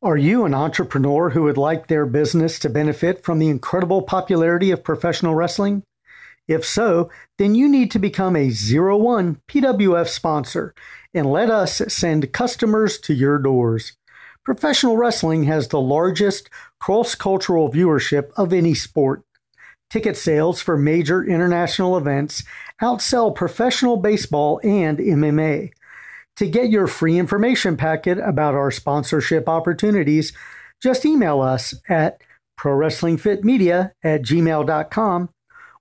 Are you an entrepreneur who would like their business to benefit from the incredible popularity of professional wrestling? If so, then you need to become a 01 PWF sponsor and let us send customers to your doors. Professional wrestling has the largest cross-cultural viewership of any sport. Ticket sales for major international events outsell professional baseball and MMA. To get your free information packet about our sponsorship opportunities, just email us at prowrestlingfitmedia@gmail.com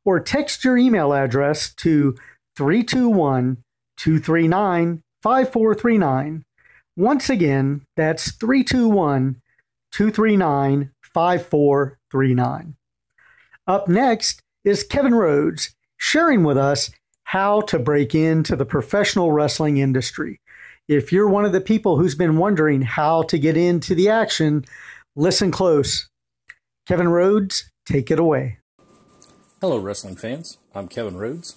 or text your email address to 321-239-5439. Once again, that's 321-239-5439. Up next is Kevin Rhodes sharing with us how to break into the professional wrestling industry. If you're one of the people who's been wondering how to get into the action, listen close. Kevin Rhodes, take it away. Hello, wrestling fans. I'm Kevin Rhodes,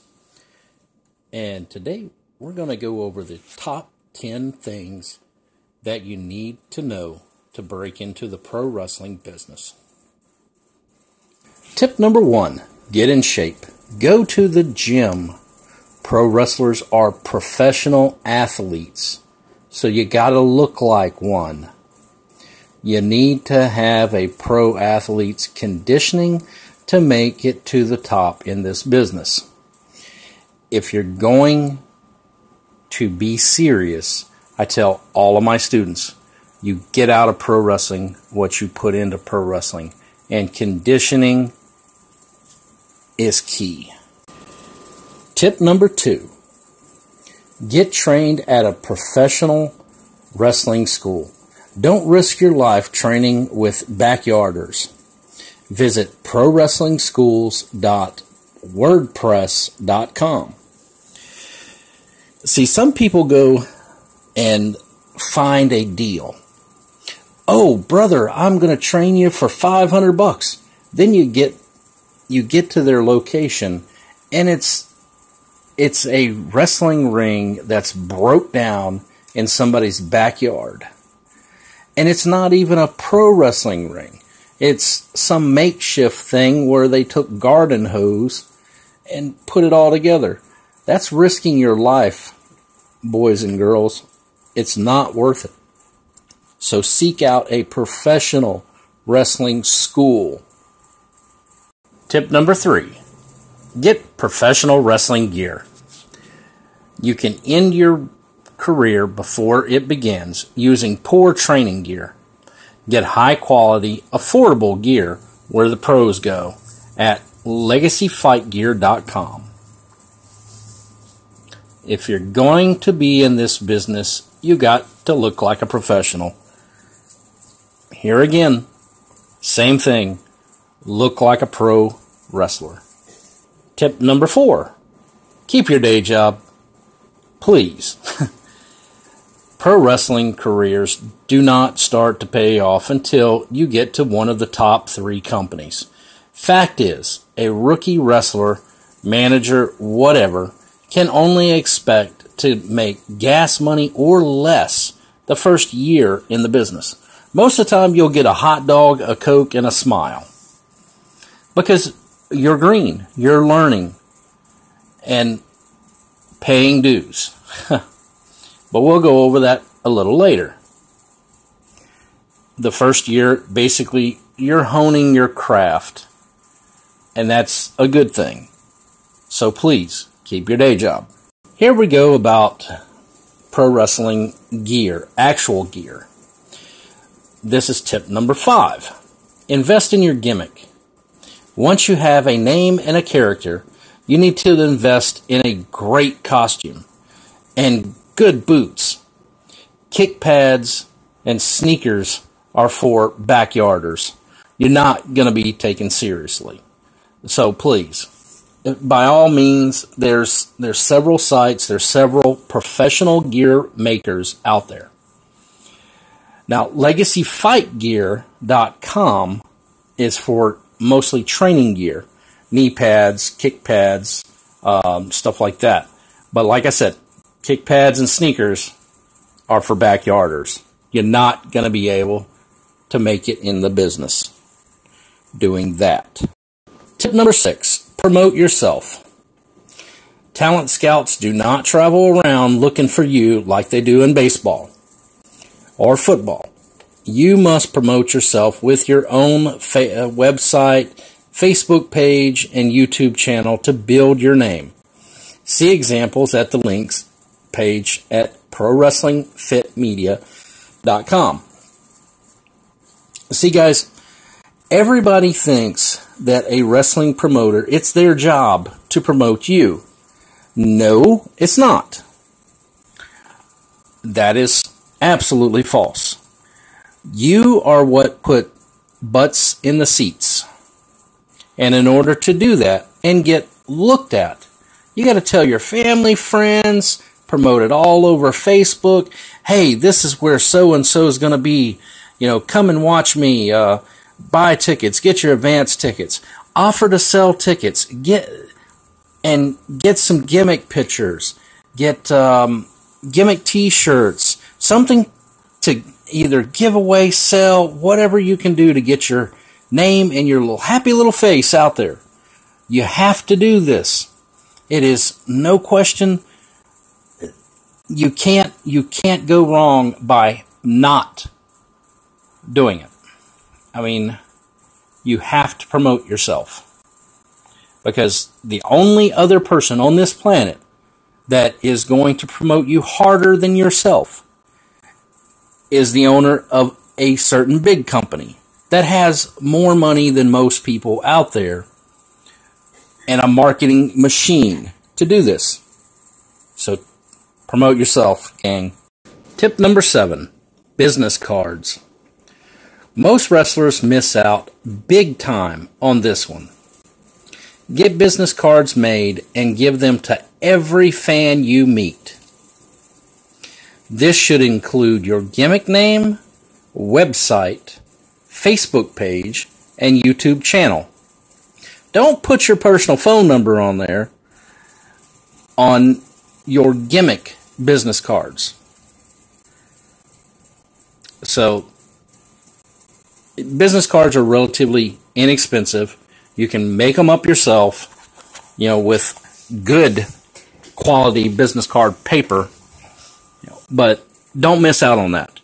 and today we're going to go over the top 10 things that you need to know to break into the pro wrestling business. Tip number 1, get in shape. Go to the gym. Pro wrestlers are professional athletes, so you got to look like one. You need to have a pro athlete's conditioning to make it to the top in this business. If you're going to be serious, I tell all of my students, you get out of pro wrestling what you put into pro wrestling, and conditioning is key. Tip number 2, get trained at a professional wrestling school. Don't risk your life training with backyarders. Visit prowrestlingschools.wordpress.com. See, some people go and find a deal. Oh, brother, I'm going to train you for $500. Then you get to their location, and it's a wrestling ring that's broke down in somebody's backyard. And it's not even a pro wrestling ring. It's some makeshift thing where they took garden hose and put it all together. That's risking your life, boys and girls. It's not worth it. So seek out a professional wrestling school. Tip number 3, get professional wrestling gear. You can end your career before it begins using poor training gear. Get high quality, affordable gear where the pros go at legacyfightgear.com. If you're going to be in this business, you got to look like a professional. Here again, same thing. Look like a pro wrestler. Tip number 4, keep your day job. Please. Pro wrestling careers do not start to pay off until you get to one of the top 3 companies. Fact is, a rookie wrestler, manager, whatever, can only expect to make gas money or less the first year in the business. Most of the time, you'll get a hot dog, a Coke, and a smile. Because you're green, you're learning, and paying dues. But we'll go over that a little later. The first year, basically, you're honing your craft, and that's a good thing. So please, keep your day job. Here we go about pro wrestling gear, actual gear. This is tip number 5. Invest in your gimmick. Once you have a name and a character, you need to invest in a great costume and good boots. Kick pads and sneakers are for backyarders. You're not going to be taken seriously. So please, by all means, there's several sites, there's several professional gear makers out there. Now, legacyfightgear.com is for mostly training gear, knee pads, kick pads, stuff like that. But like I said, kick pads and sneakers are for backyarders. You're not going to be able to make it in the business doing that. Tip number 6, promote yourself. Talent scouts do not travel around looking for you like they do in baseball or football. You must promote yourself with your own website, Facebook page, and YouTube channel to build your name. See examples at the links page at ProWrestlingFitMedia.com. See, guys, everybody thinks that a wrestling promoter, it's their job to promote you. No, it's not. That is absolutely false. You are what put butts in the seats. And in order to do that and get looked at, you got to tell your family, friends, promote it all over Facebook. Hey, this is where so-and-so is going to be. Come and watch me. Buy tickets. Get your advance tickets. Offer to sell tickets. Get some gimmick pictures. Get gimmick T-shirts. Something to either give away, sell, whatever you can do to get your name and your little happy little face out there. You have to do this. It is no question. You can't go wrong by not doing it. I mean, you have to promote yourself. Because the only other person on this planet that is going to promote you harder than yourself is the owner of a certain big company that has more money than most people out there and a marketing machine to do this. So promote yourself, gang. Tip number 7, business cards. Most wrestlers miss out big time on this one. Get business cards made and give them to every fan you meet. This should include your gimmick name, website, Facebook page, and YouTube channel. Don't put your personal phone number on there on your gimmick business cards. So, business cards are relatively inexpensive. You can make them up yourself, with good quality business card paper. But don't miss out on that.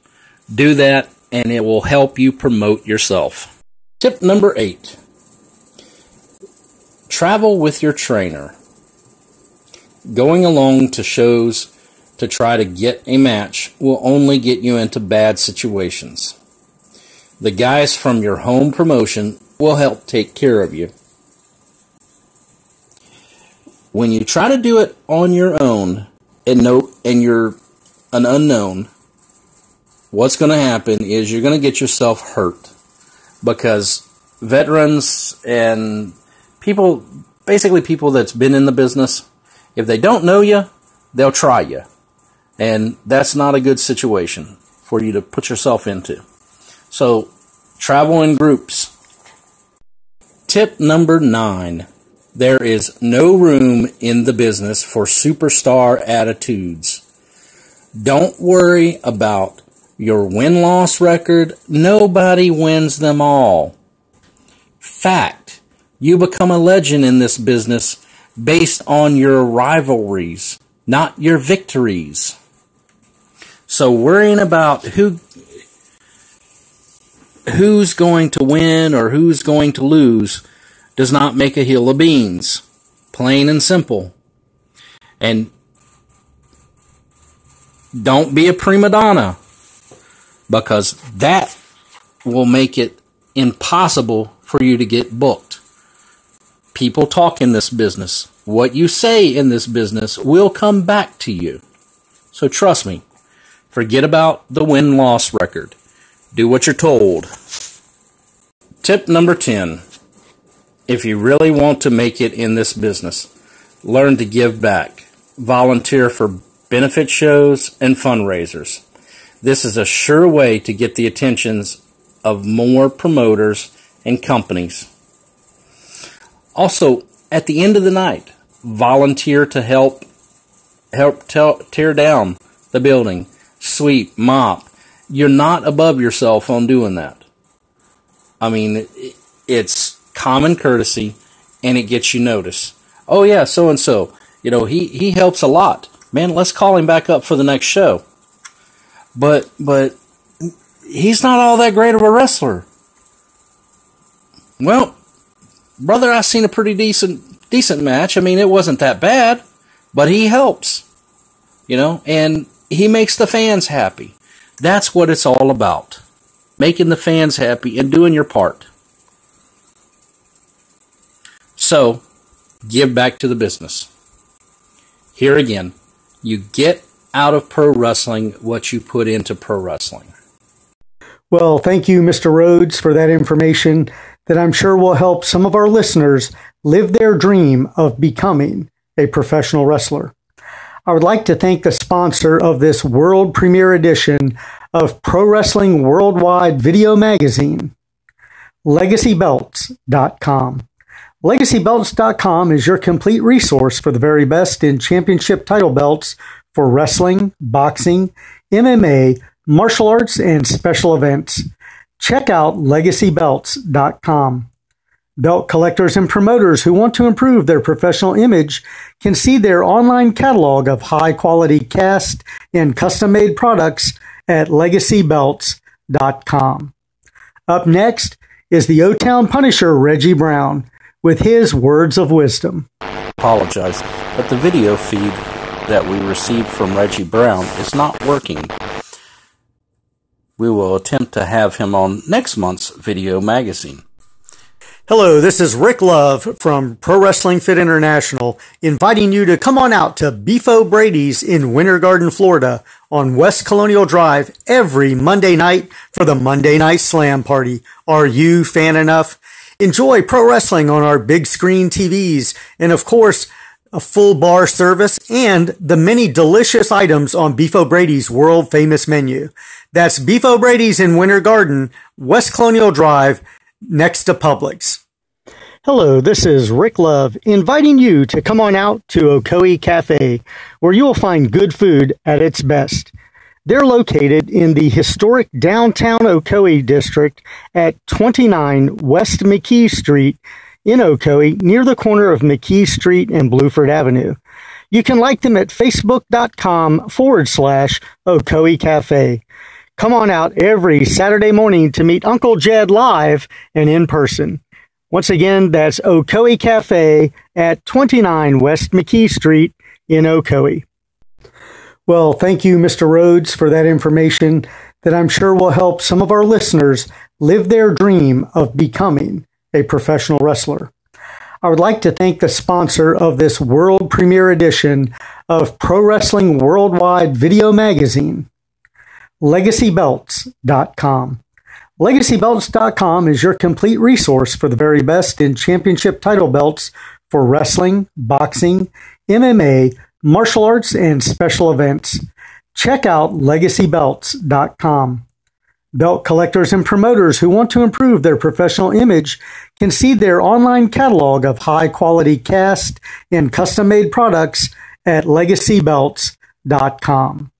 Do that, and it will help you promote yourself. Tip number 8. Travel with your trainer. Going along to shows to try to get a match will only get you into bad situations. The guys from your home promotion will help take care of you. When you try to do it on your own and you're an unknown, what's going to happen is you're going to get yourself hurt, because veterans and people that's been in the business, if they don't know you, they'll try you. And that's not a good situation for you to put yourself into. So, travel in groups. Tip number 9. There is no room in the business for superstar attitudes. Don't worry about your win-loss record. Nobody wins them all. Fact, you become a legend in this business based on your rivalries, not your victories. So worrying about who's going to win or who's going to lose does not make a hill of beans. Plain and simple. And don't be a prima donna, because that will make it impossible for you to get booked. People talk in this business. What you say in this business will come back to you. So trust me. Forget about the win-loss record. Do what you're told. Tip number 10. If you really want to make it in this business, learn to give back. Volunteer for benefit shows and fundraisers. This is a sure way to get the attentions of more promoters and companies. Also, at the end of the night, volunteer to help tear down the building, sweep, mop. You're not above yourself on doing that. I mean, it's common courtesy, and it gets you noticed. Oh yeah, so and so. He helps a lot. Man, let's call him back up for the next show. But he's not all that great of a wrestler. Well, brother, I seen a pretty decent match. I mean, it wasn't that bad, but he helps. And he makes the fans happy. That's what it's all about. Making the fans happy and doing your part. So, give back to the business. Here again, you get out of pro wrestling what you put into pro wrestling. Well, thank you, Mr. Rhodes, for that information that I'm sure will help some of our listeners live their dream of becoming a professional wrestler. I would like to thank the sponsor of this world premiere edition of Pro Wrestling Worldwide Video Magazine, LegacyBelts.com. LegacyBelts.com is your complete resource for the very best in championship title belts for wrestling, boxing, MMA, martial arts, and special events. Check out LegacyBelts.com. Belt collectors and promoters who want to improve their professional image can see their online catalog of high-quality cast and custom-made products at LegacyBelts.com. Up next is the O-Town Punisher, Reggie Brown, with his words of wisdom. Apologize, but the video feed that we received from Reggie Brown is not working. We will attempt to have him on next month's video magazine. Hello, this is Rick Love from Pro Wrestling Fit International, inviting you to come on out to Beef O'Brady's in Winter Garden, Florida on West Colonial Drive every Monday night for the Monday Night Slam Party. Are you fan enough? Enjoy pro wrestling on our big screen TVs and, of course, a full bar service and the many delicious items on Beef O'Brady's world famous menu. That's Beef O'Brady's in Winter Garden, West Colonial Drive, next to Publix. Hello, this is Rick Love inviting you to come on out to Ocoee Cafe, where you will find good food at its best. They're located in the historic downtown Ocoee district at 29 West McKee Street in Ocoee, near the corner of McKee Street and Bluford Avenue. You can like them at facebook.com/Ocoee Cafe. Come on out every Saturday morning to meet Uncle Jed live and in person. Once again, that's Ocoee Cafe at 29 West McKee Street in Ocoee. Well, thank you, Mr. Rhodes, for that information that I'm sure will help some of our listeners live their dream of becoming a professional wrestler. I would like to thank the sponsor of this world premiere edition of Pro Wrestling Worldwide Video Magazine, LegacyBelts.com. LegacyBelts.com is your complete resource for the very best in championship title belts for wrestling, boxing, MMA, martial arts, and special events. Check out LegacyBelts.com. Belt collectors and promoters who want to improve their professional image can see their online catalog of high-quality cast and custom-made products at LegacyBelts.com.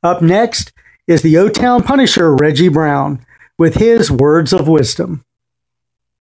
Up next is the O-Town Punisher, Reggie Brown, with his words of wisdom.